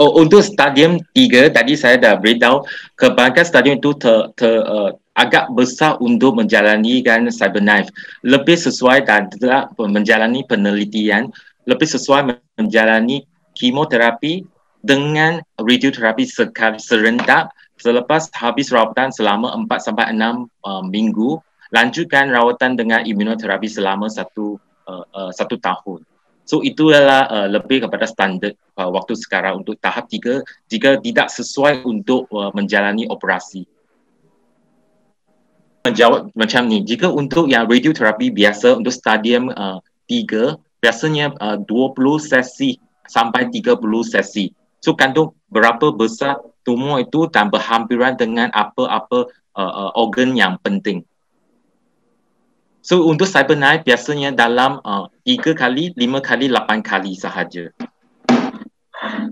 Oh, untuk stadium 3 tadi saya dah beritahu kebanyakan stadium itu agak besar untuk menjalani kan cyberknife. Lebih sesuai dan menjalani penelitian, lebih sesuai menjalani kemoterapi dengan radioterapi serentak selepas habis rawatan selama 4 sampai 6 minggu, lanjutkan rawatan dengan imunoterapi selama satu tahun. So itu adalah lebih kepada standard waktu sekarang untuk tahap 3 jika tidak sesuai untuk menjalani operasi. Menjawab macam ni, jika untuk yang radioterapi biasa untuk stadium 3 biasanya 20 sesi sampai 30 sesi. So kandung berapa besar tumor itu dan berhampiran dengan apa-apa organ yang penting. So untuk cyberknife biasanya dalam 3 kali, 5 kali, 8 kali sahaja.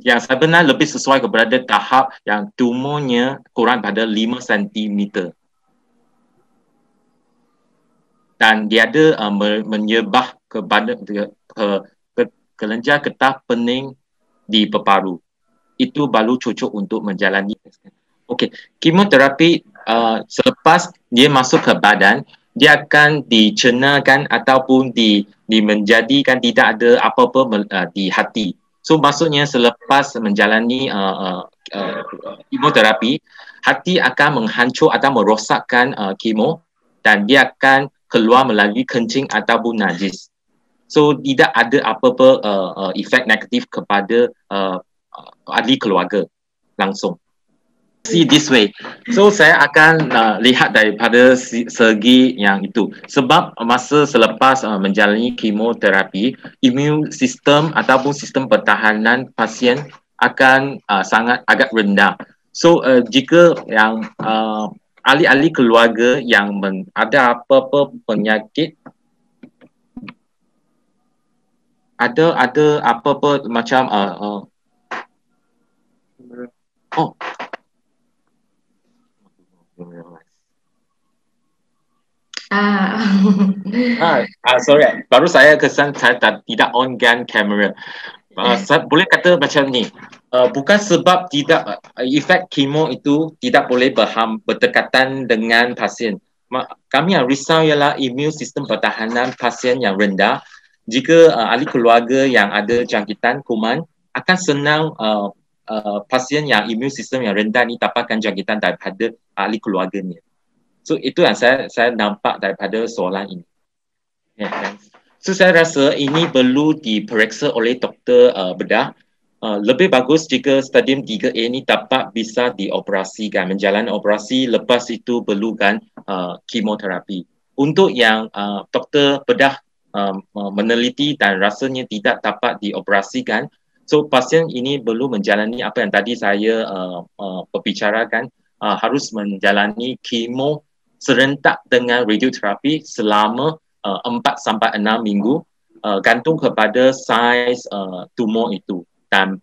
Yang cyberknife lebih sesuai kepada tahap yang tumornya kurang pada 5 cm. Dan dia ada menyebah kepada kelenjar getah pening di peparu. Itu baru cocok untuk menjalani. Okey, kemoterapi selepas dia masuk ke badan, dia akan dicernakan ataupun menjadikan tidak ada apa-apa di hati. So maksudnya selepas menjalani kemoterapi, hati akan menghancur atau merosakkan kemo dan dia akan keluar melalui kencing ataupun najis. So tidak ada apa-apa efek negatif kepada ahli keluarga langsung. See this way. So saya akan lihat daripada segi yang itu. Sebab masa selepas menjalani kemoterapi, imun sistem ataupun sistem pertahanan pasien akan sangat agak rendah. So jika yang ahli-ahli keluarga yang ada apa-apa penyakit, ada apa-apa macam sorry, baru saya kesan saya tidak on-gan kamera. Saya boleh kata macam ni, bukan sebab tidak efek kemo itu tidak boleh berdekatan dengan pasien. Kami yang risau ialah imun sistem pertahanan pasien yang rendah. Jika ahli keluarga yang ada jangkitan kuman, akan senang pasien yang imun sistem yang rendah ni dapatkan jangkitan daripada ahli keluarganya. So itu yang saya nampak daripada soalan ini. So saya rasa ini perlu diperiksa oleh doktor bedah. Lebih bagus jika stadium 3A ini dapat bisa dioperasikan, menjalani operasi, lepas itu perlukan kemoterapi. Untuk yang doktor bedah meneliti dan rasanya tidak dapat dioperasikan, so pasien ini perlu menjalani apa yang tadi saya berbicarakan, harus menjalani kemo serentak dengan radioterapi selama 4 sampai 6 minggu, gantung kepada saiz tumor itu dan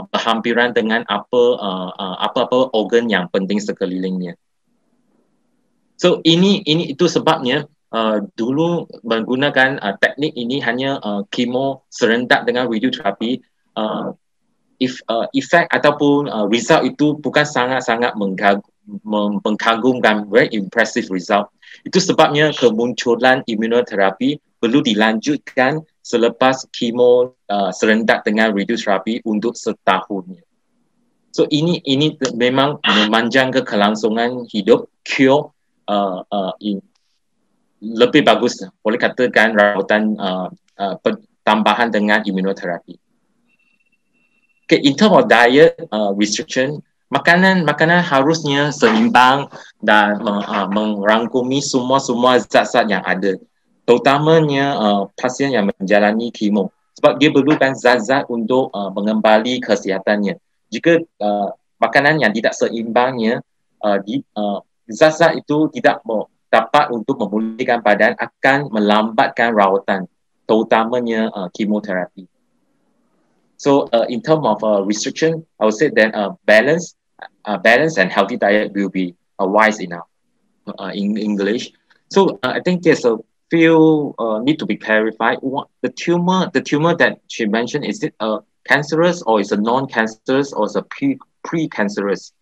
berhampiran dengan apa-apa organ yang penting sekelilingnya. So itu sebabnya dulu menggunakan teknik ini hanya kemo serentak dengan radioterapi. Efek ataupun result itu bukan sangat-sangat mengkagumkan, very impressive result. Itu sebabnya kemunculan imunoterapi perlu dilanjutkan selepas kemo serentak dengan radioterapi untuk setahun. So ini memang memanjang kelangsungan hidup, cure lebih bagus, boleh katakan rawatan tambahan dengan imunoterapi. Okay, in terms of diet restriction, makanan harusnya seimbang dan merangkumi semua zat-zat yang ada, terutamanya pasien yang menjalani kemo, sebab dia perlukan zat-zat untuk mengembali kesihatannya. Jika makanan yang tidak seimbangnya, zat-zat itu tidak dapat untuk memulihkan badan, akan melambatkan rawatan, terutamanya kemoterapi. So in terms of restriction, I would say that balance and healthy diet will be wise enough in English. So I think there's a few need to be clarified. The tumor that she mentioned, is it a cancerous or is a non-cancerous or is a pre-cancerous.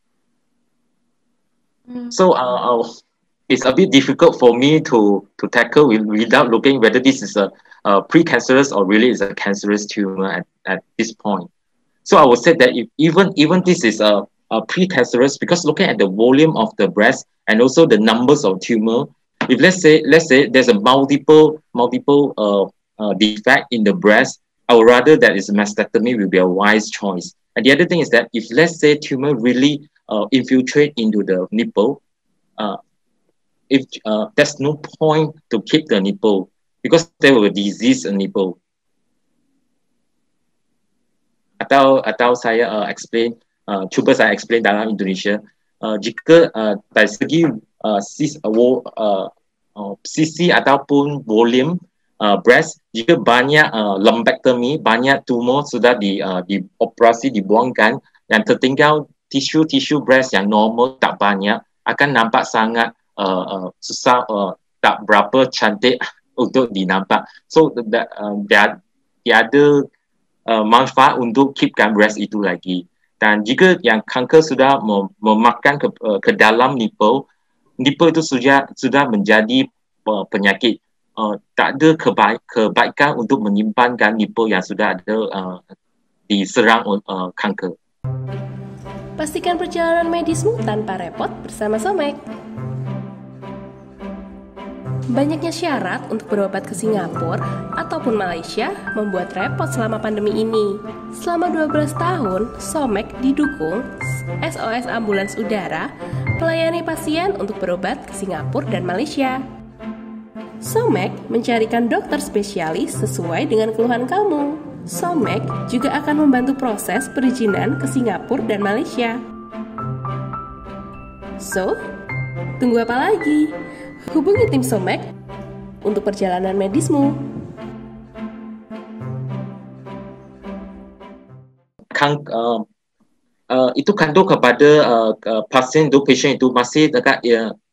So it's a bit difficult for me to tackle without looking whether this is a pre-cancerous or really is a cancerous tumor at this point. So I would say that if even this is a pre-cancerous, because looking at the volume of the breast and also the numbers of tumor, if let's say there's a multiple defect in the breast, I would rather that is mastectomy will be a wise choice. And the other thing is that if let's say tumor really infiltrate into the nipple, if there's no point to keep the nipple because they will disease a nipple. Atau saya explain, cuba saya explain dalam Indonesia, jika dari segi sisi ataupun volume breast, jika banyak lumpectomy, banyak tumor sudah dioperasi, dibuangkan, yang tertinggal tisu breast yang normal tak banyak, akan nampak sangat susah, tak berapa cantik untuk dinampak. So dia ada manfaat untuk keepkan breast itu lagi. Dan jika yang kanker sudah memakan ke dalam nipple itu sudah menjadi penyakit. Tak ada kebaikan untuk menyimpankan nipple yang sudah ada diserang kanker. Pastikan perjalanan medismu tanpa repot bersama Somek. Banyaknya syarat untuk berobat ke Singapura ataupun Malaysia membuat repot selama pandemi ini. Selama 12 tahun, Somek didukung SOS Ambulans Udara melayani pasien untuk berobat ke Singapura dan Malaysia. Somek mencarikan dokter spesialis sesuai dengan keluhan kamu. Somek juga akan membantu proses perizinan ke Singapura dan Malaysia. So, tunggu apa lagi? Hubungi tim Somek untuk perjalanan medismu. Itu kandung kepada pasien itu masih dekat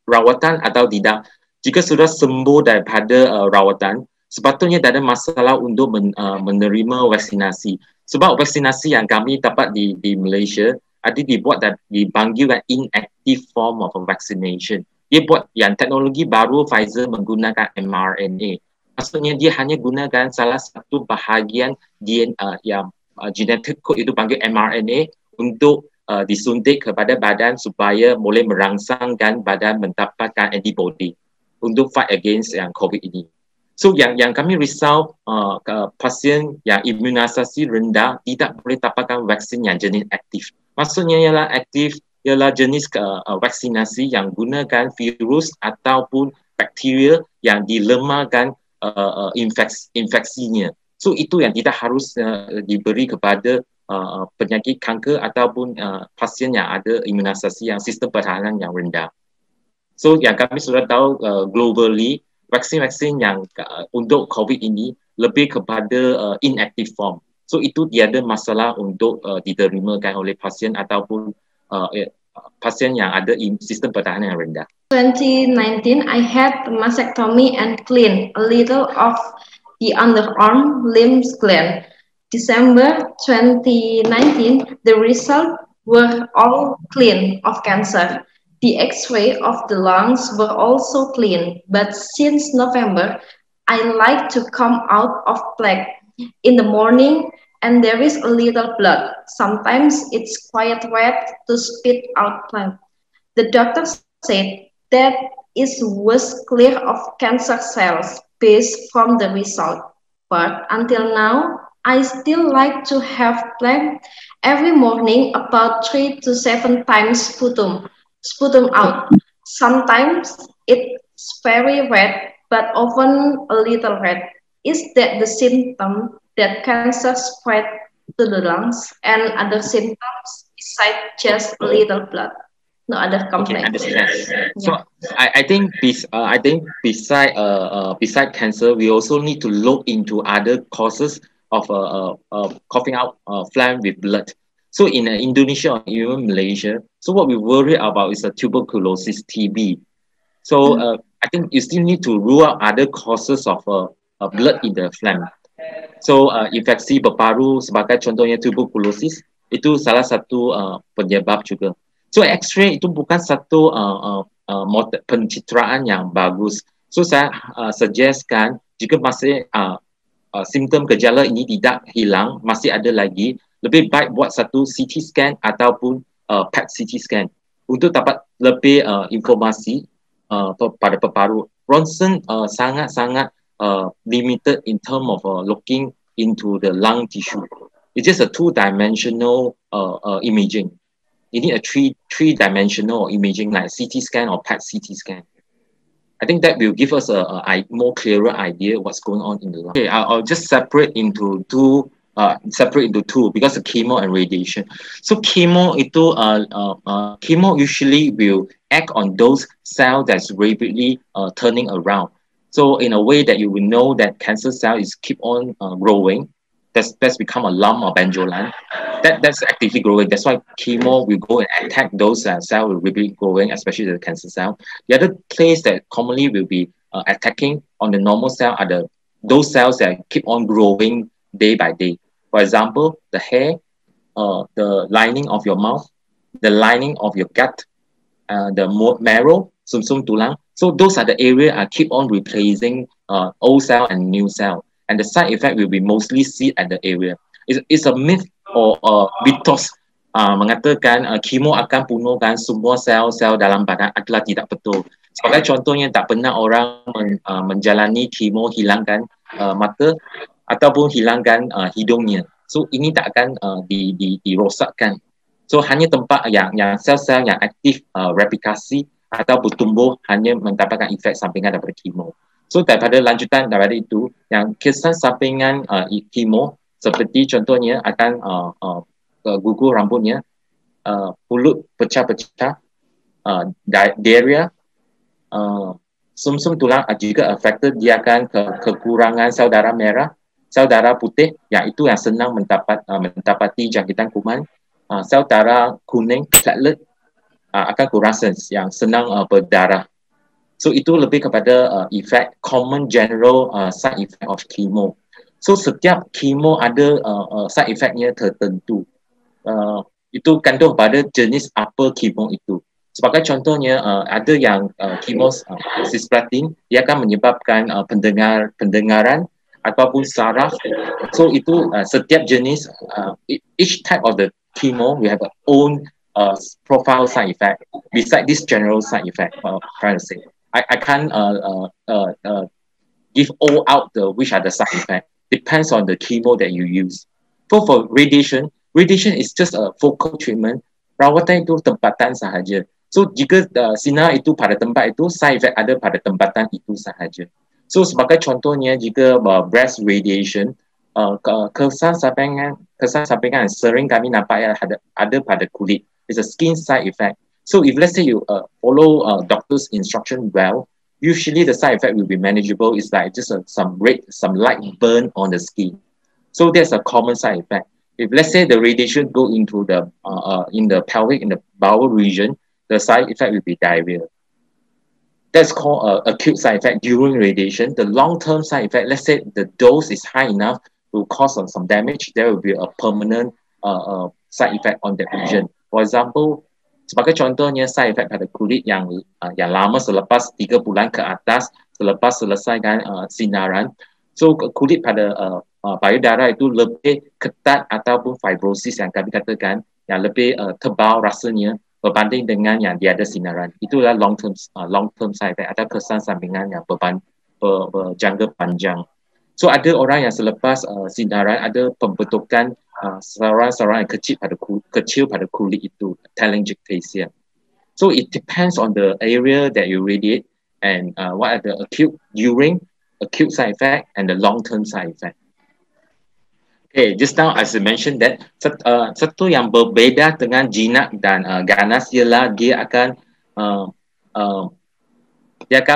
rawatan atau tidak. Jika sudah sembuh daripada rawatan, sepatutnya tak ada masalah untuk menerima vaksinasi. Sebab vaksinasi yang kami dapat di Malaysia ada dibuat dan dipanggil inactive form of vaccination. Dia buat yang teknologi baru Pfizer menggunakan mRNA. Maksudnya dia hanya gunakan salah satu bahagian DNA yang genetic code itu panggil mRNA untuk disuntik kepada badan supaya boleh merangsangkan badan mendapatkan antibody untuk fight against yang COVID ini. So yang kami risau pasien yang imunisasi rendah tidak boleh dapatkan vaksin yang jenis aktif. Maksudnya ialah jenis vaksinasi yang gunakan virus ataupun bakteria yang dilemahkan infeksinya. So itu yang tidak harus diberi kepada penyakit kanker ataupun pasien yang ada imunisasi yang sistem pertahanan yang rendah. So yang kami sudah tahu globally, vaksin-vaksin yang untuk COVID ini lebih kepada inactive form. So itu tiada masalah untuk diterimakan oleh pasien ataupun pasien yang ada sistem pertahanan yang rendah. 2019, I had mastectomy and clean a little of the underarm limbs gland. December 2019, the results were all clean of cancer. The X-ray of the lungs were also clean, but since November, I like to come out of plaque in the morning and there is a little blood. Sometimes it's quite red to spit out plaque. The doctor said that it was clear of cancer cells based from the result. But until now, I still like to have plaque every morning about 3 to 7 times sputum out. Sometimes it's very red, but often a little red. Is that the symptom that cancer spread to the lungs and other symptoms besides just a little blood? No other complaints. Okay, so I think beside cancer, we also need to look into other causes of coughing out phlegm with blood. So in Indonesia or even Malaysia, so what we worry about is a tuberculosis, TB. So I think you still need to rule out other causes of blood in the phlegm. So infeksi berparu sebagai contohnya tuberculosis itu salah satu penyebab juga. So X-ray itu bukan satu pencitraan yang bagus. So saya suggestkan jika masih simptom gejala ini tidak hilang, masih ada lagi, lebih baik buat satu CT scan ataupun PET CT scan untuk dapat lebih informasi pada paru. Ronsen sangat-sangat limited in term of looking into the lung tissue. It's just a two-dimensional imaging. You need a three-dimensional imaging like CT scan or PET CT scan. I think that will give us a more clearer idea what's going on in the lung. Okay, I'll just separate into two because of chemo and radiation. So chemo usually will act on those cells that's rapidly turning around. So in a way that you will know that cancer cell is keep on growing. That's become a lump of benjolan. That's actively growing. That's why chemo will go and attack those cells will be growing, especially the cancer cell. The other place that commonly will be attacking on the normal cell are those cells that keep on growing day by day. For example, the hair, the lining of your mouth, the lining of your gut, the marrow, sum tulang. So those are the areas I keep on replacing old cell and new cell. And the side effect will be mostly seen at the area. It's a myth or mitos mengatakan chemo akan punahkan semua sel-sel dalam badan adalah tidak betul. Sebagai contohnya, tak pernah orang menjalani chemo hilangkan mata ataupun hilangkan hidungnya. So ini tak akan dirosakkan. So hanya tempat yang sel-sel yang aktif replikasi atau bertumbuh hanya mendapatkan efek sampingan daripada chemo. So daripada lanjutan daripada itu, yang kesan sampingan chemo seperti contohnya akan gugur rambutnya, mulut pecah-pecah, diarrhea, sum-sum tulang juga affected, dia akan kekurangan sel darah merah, sel darah putih, yang itu yang senang mendapati jangkitan kuman, sel darah kuning, platelet akan kurang yang senang berdarah. So itu lebih kepada effect, common general side effect of chemo. So setiap chemo ada side effectnya tertentu. Itu gantung pada jenis apa chemo itu. Sebagai contohnya ada yang chemo cisplatin, dia akan menyebabkan pendengaran ataupun saraf. So itu setiap jenis, each type of the chemo we have our own profile side effect. Beside this general side effect, trying to say. I can't give all out which are the side effects. Depends on the chemo that you use. For radiation is just a focal treatment. Rawatan itu tempatan sahaja. So jika sinar itu pada tempat itu, side effect ada pada tempatan itu sahaja. So sebagai contohnya, jika breast radiation, kesan sampingan sering kami nampak ada pada kulit. It's a skin side effect. So if let's say you follow doctor's instruction well, usually the side effect will be manageable. It's like just some light burn on the skin. So that's a common side effect. If let's say the radiation go into the in the pelvic, in the bowel region, the side effect will be diarrhea. That's called acute side effect during radiation. The long-term side effect, let's say the dose is high enough to cause some damage, there will be a permanent side effect on that region. For example, sebagai contohnya side effect pada kulit yang lama selepas 3 bulan ke atas selepas selesaikan sinaran. So kulit pada payudara itu lebih ketat ataupun fibrosis yang kami katakan, yang lebih tebal rasanya berbanding dengan yang tiada sinaran. Itulah long term side effect atau kesan sampingan yang berjangka panjang. So ada orang yang selepas sinaran ada pembentukan saluran-saluran yang kecil pada kulit itu, telangiectasia. So it depends on the area that you radiate and what are the acute side effect and the long-term side effect. Okay, just now as I mentioned that satu yang berbeza dengan jinak dan ganas ialah dia akan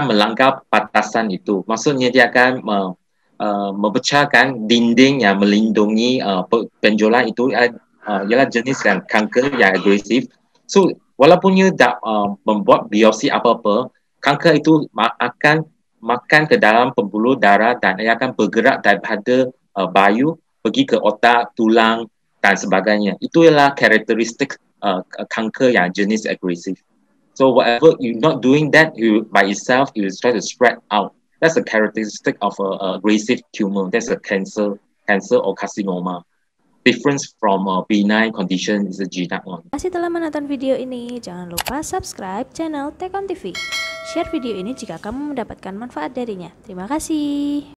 melanggar batasan itu. Maksudnya dia akan memecahkan dinding yang melindungi benjolan itu ialah jenis yang kanker yang agresif. So walaupun ia tak membuat biopsi apa-apa, kanker itu akan makan ke dalam pembuluh darah dan ia akan bergerak daripada bayu pergi ke otak, tulang dan sebagainya. Itu ialah karakteristik kanker yang jenis agresif. So whatever you're not doing that, you by itself, you try to spread out. That's a characteristic of a aggressive tumor. That's a cancer or carcinoma. Difference from a benign condition is a GDAC one. Terima kasih telah menonton video ini. Jangan lupa subscribe channel Tekon TV. Share video ini jika kamu mendapatkan manfaat darinya. Terima kasih.